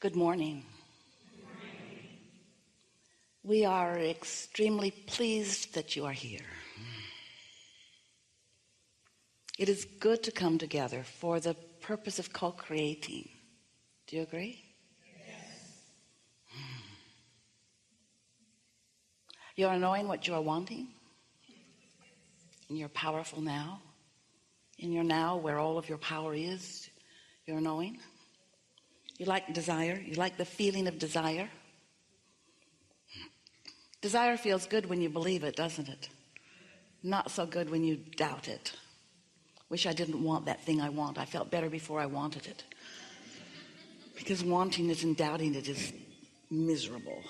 Good morning. We are extremely pleased that you are here. It is good to come together for the purpose of co-creating. Do you agree? Yes. You are knowing what you are wanting in your powerful now, in your now where all of your power is. You're knowing. You like desire. You like the feeling of desire. Desire feels good when you believe it, doesn't it? Not so good when you doubt it. Wish I didn't want that thing I want. I felt better before I wanted it. Because wanting it and doubting it is miserable.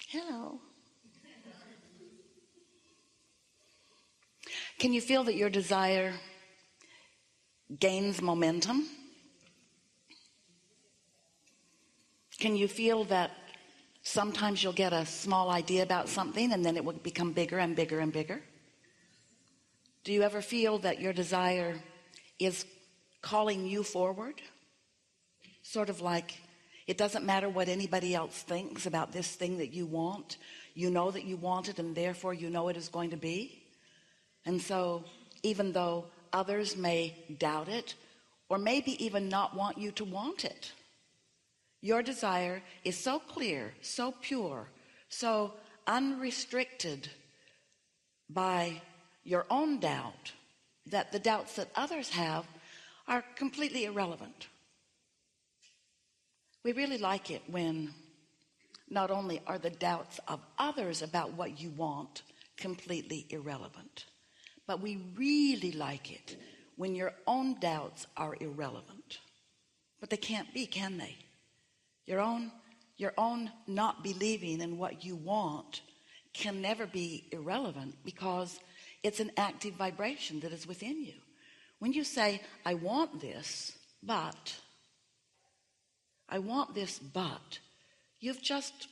Hello. Can you feel that your desire gains momentum? Can you feel that sometimes you'll get a small idea about something and then it will become bigger and bigger and bigger? Do you ever feel that your desire is calling you forward? Sort of like it doesn't matter what anybody else thinks about this thing that you want. You know that you want it, and therefore you know it is going to be. And so even though others may doubt it, or maybe even not want you to want it, your desire is so clear, so pure, so unrestricted by your own doubt that the doubts that others have are completely irrelevant. We really like it when not only are the doubts of others about what you want completely irrelevant, but we really like it when your own doubts are irrelevant. But they can't be, can they? Your own not believing in what you want can never be irrelevant, because it's an active vibration that is within you. When you say, I want this, but you've just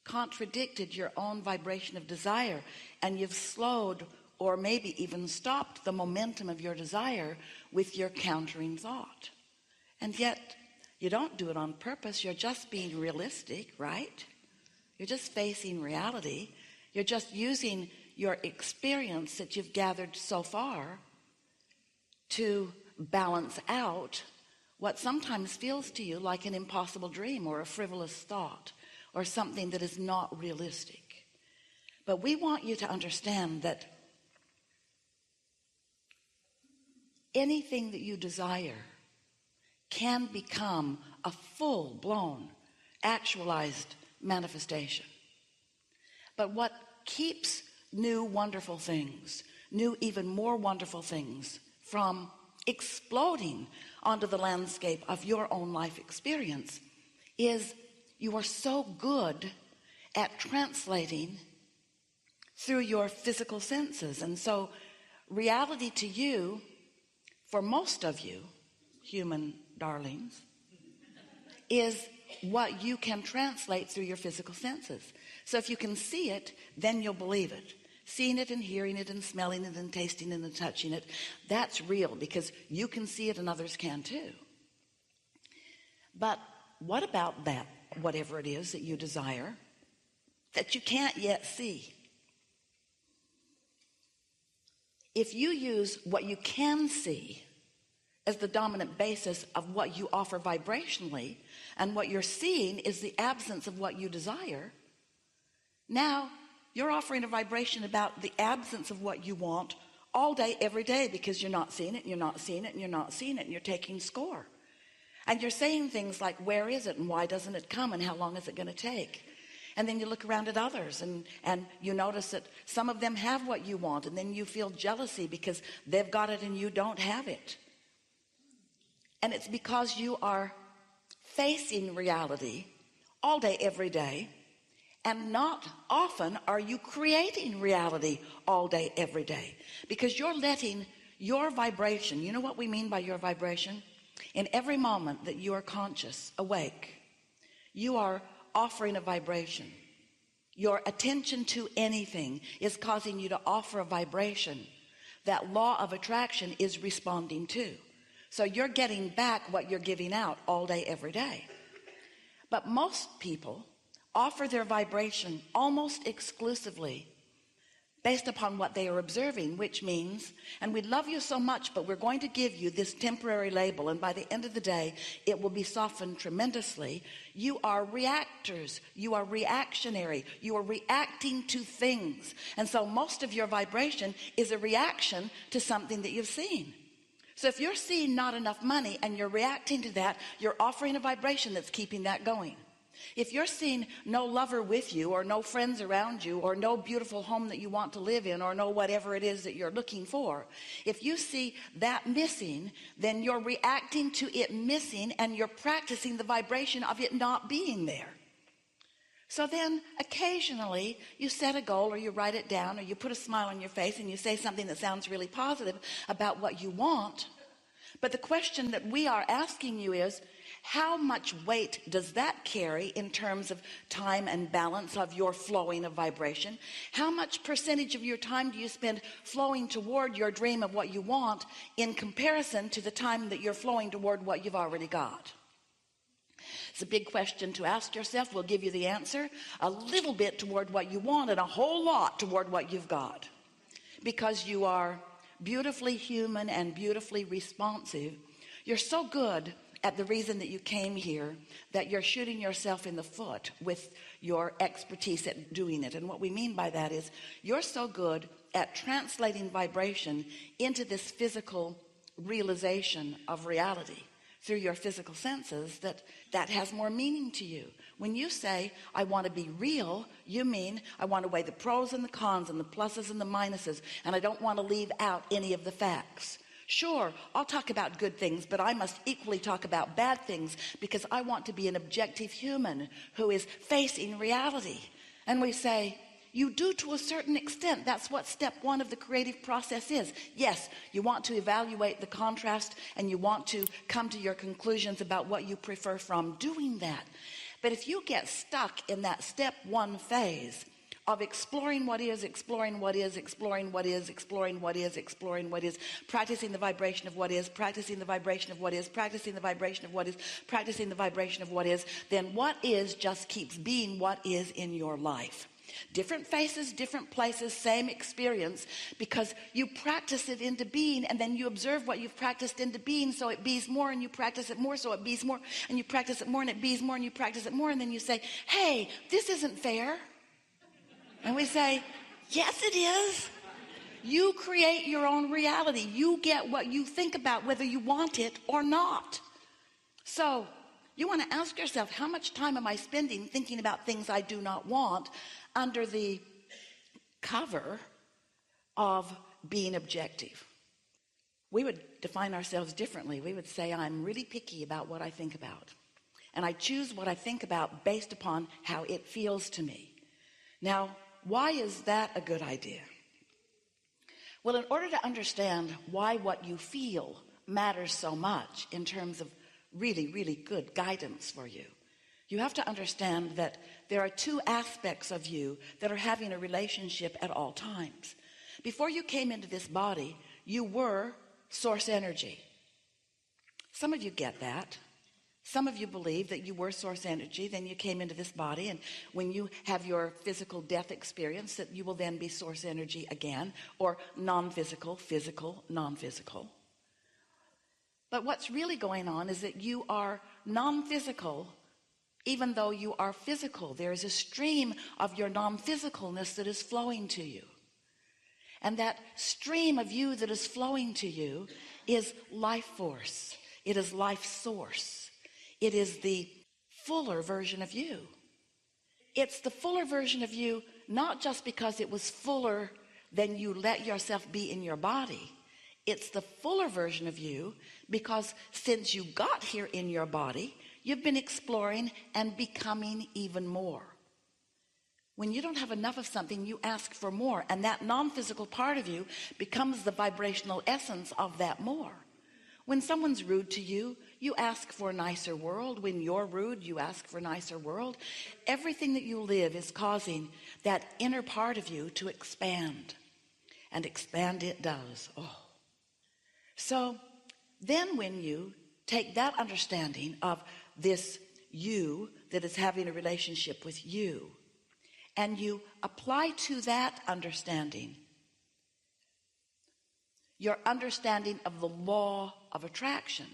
contradicted your own vibration of desire, and you've slowed or maybe even stopped the momentum of your desire with your countering thought. And yet you don't do it on purpose. You're just being realistic, right? You're just facing reality. You're just using your experience that you've gathered so far to balance out what sometimes feels to you like an impossible dream or a frivolous thought or something that is not realistic. But we want you to understand that anything that you desire can become a full-blown, actualized manifestation. But what keeps new wonderful things, new even more wonderful things, from exploding onto the landscape of your own life experience is you are so good at translating through your physical senses. And so reality to you, for most of you human darlings, is what you can translate through your physical senses. So if you can see it, then you'll believe it. Seeing it and hearing it and smelling it and tasting it and touching it, that's real, because you can see it and others can too. But what about that, whatever it is that you desire, that you can't yet see? If you use what you can see as the dominant basis of what you offer vibrationally, and what you're seeing is the absence of what you desire, now you're offering a vibration about the absence of what you want all day, every day, because you're not seeing it, and you're not seeing it, and you're not seeing it, and you're taking score. And you're saying things like, where is it, and why doesn't it come, and how long is it going to take? And then you look around at others and you notice that some of them have what you want, and then you feel jealousy because they've got it and you don't have it. And it's because you are facing reality all day, every day, and not often are you creating reality all day, every day, because you're letting your vibration, you know what we mean by your vibration? In every moment that you are conscious, awake, you are offering a vibration. Your attention to anything is causing you to offer a vibration that law of attraction is responding to. So you're getting back what you're giving out all day, every day. But most people offer their vibration almost exclusively based upon what they are observing, which means, and we love you so much, but we're going to give you this temporary label, and by the end of the day, it will be softened tremendously. You are reactors. You are reactionary. You are reacting to things. And so most of your vibration is a reaction to something that you've seen. So if you're seeing not enough money and you're reacting to that, you're offering a vibration that's keeping that going. If you're seeing no lover with you, or no friends around you, or no beautiful home that you want to live in, or no whatever it is that you're looking for, if you see that missing, then you're reacting to it missing, and you're practicing the vibration of it not being there. So then occasionally you set a goal, or you write it down, or you put a smile on your face and you say something that sounds really positive about what you want. But the question that we are asking you is, how much weight does that carry in terms of time and balance of your flowing of vibration? How much percentage of your time do you spend flowing toward your dream of what you want in comparison to the time that you're flowing toward what you've already got? It's a big question to ask yourself. We'll give you the answer. A little bit toward what you want and a whole lot toward what you've got. Because you are beautifully human and beautifully responsive. You're so good at the reason that you came here that you're shooting yourself in the foot with your expertise at doing it. And what we mean by that is you're so good at translating vibration into this physical realization of reality through your physical senses that has more meaning to you. When you say, I want to be real, you mean I want to weigh the pros and the cons and the pluses and the minuses, and I don't want to leave out any of the facts. Sure, I'll talk about good things, but I must equally talk about bad things, because I want to be an objective human who is facing reality. And we say, you do to a certain extent. That's what step one of the creative process is. Yes, you want to evaluate the contrast, and you want to come to your conclusions about what you prefer from doing that. But if you get stuck in that step one phase of exploring what is, exploring what is, exploring what is, exploring what is, exploring what is, practicing the vibration of what is, practicing the vibration of what is, practicing the vibration of what is, practicing the vibration of what is, then what is just keeps being what is in your life. Different faces, different places, same experience, because you practice it into being, and then you observe what you've practiced into being, so it bees more, and you practice it more, so it bees more, and you practice it more, and it bees more, and you practice it more, and then you say, hey, this isn't fair. And we say, yes, it is. You create your own reality. You get what you think about, whether you want it or not. So you want to ask yourself, how much time am I spending thinking about things I do not want under the cover of being objective? We would define ourselves differently. We would say, I'm really picky about what I think about. And I choose what I think about based upon how it feels to me. Now, why is that a good idea? Well, in order to understand why what you feel matters so much in terms of really, really good guidance for you, you have to understand that there are two aspects of you that are having a relationship at all times. Before you came into this body, you were source energy. Some of you get that. Some of you believe that you were source energy, then you came into this body, and when you have your physical death experience, that you will then be source energy again, or non-physical, physical, non-physical. But what's really going on is that you are non-physical, even though you are physical. There is a stream of your non-physicalness that is flowing to you. And that stream of you that is flowing to you is life force. It is life source. It is the fuller version of you. It's the fuller version of you, not just because it was fuller than you let yourself be in your body. It's the fuller version of you because since you got here in your body, you've been exploring and becoming even more. When you don't have enough of something, you ask for more, and that non-physical part of you becomes the vibrational essence of that more. When someone's rude to you, you ask for a nicer world. When you're rude, you ask for a nicer world. Everything that you live is causing that inner part of you to expand. And expand it does. Oh. So Then when you take that understanding of this you that is having a relationship with you, and you apply to that understanding your understanding of the law of attraction.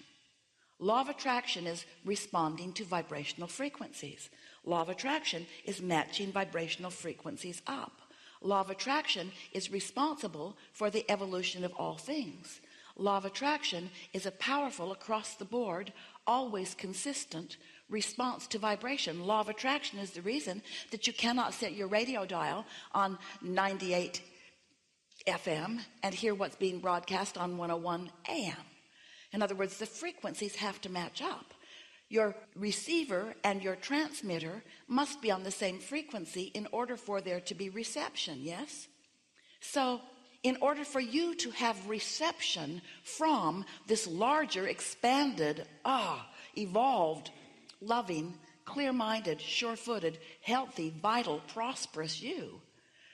Law of attraction is responding to vibrational frequencies. Law of attraction is matching vibrational frequencies up. Law of attraction is responsible for the evolution of all things. Law of attraction is a powerful, across the board, always consistent response to vibration. Law of attraction is the reason that you cannot set your radio dial on 98 FM and hear what's being broadcast on 101 AM. In other words, the frequencies have to match up. Your receiver and your transmitter must be on the same frequency in order for there to be reception, yes? So in order for you to have reception from this larger, expanded, evolved, loving, clear-minded, sure-footed, healthy, vital, prosperous you,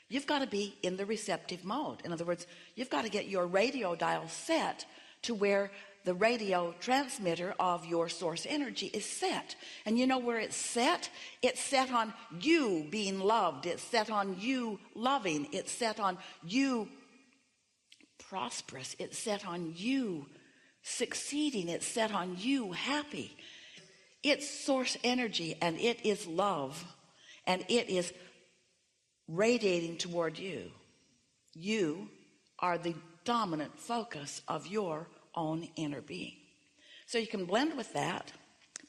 you've got to be in the receptive mode. In other words, you've got to get your radio dial set to where the radio transmitter of your source energy is set. And you know where it's set? It's set on you being loved. It's set on you loving. It's set on you prosperous. It's set on you succeeding. It's set on you happy. It's source energy, and it is love, and it is radiating toward you. You are the dominant focus of your own inner being. So you can blend with that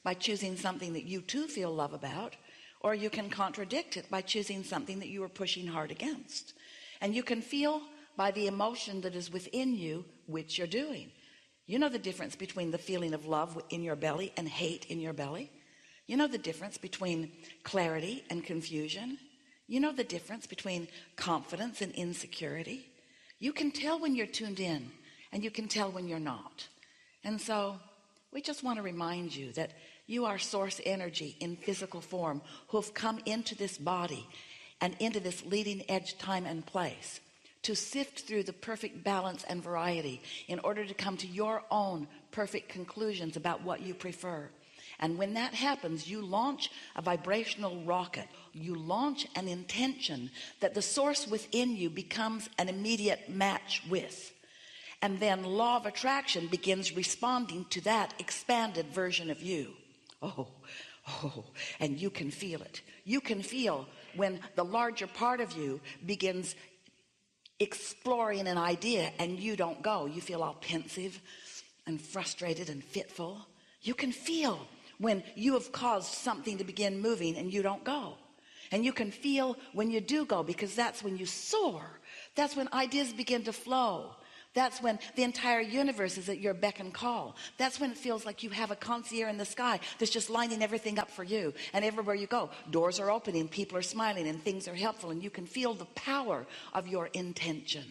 by choosing something that you too feel love about, or you can contradict it by choosing something that you are pushing hard against. And you can feel by the emotion that is within you which you're doing. You know the difference between the feeling of love in your belly and hate in your belly. You know the difference between clarity and confusion. You know the difference between confidence and insecurity. You can tell when you're tuned in, and you can tell when you're not. And so we just want to remind you that you are source energy in physical form who have come into this body and into this leading edge time and place to sift through the perfect balance and variety in order to come to your own perfect conclusions about what you prefer. And when that happens, you launch a vibrational rocket. You launch an intention that the source within you becomes an immediate match with. And then law of attraction begins responding to that expanded version of you. And you can feel it. You can feel when the larger part of you begins exploring an idea and you don't go. You feel all pensive and frustrated and fitful. You can feel when you have caused something to begin moving and you don't go. And you can feel when you do go, because that's when you soar. That's when ideas begin to flow. That's when the entire universe is at your beck and call. That's when it feels like you have a concierge in the sky that's just lining everything up for you. And everywhere you go, doors are opening, people are smiling, and things are helpful. And you can feel the power of your intention.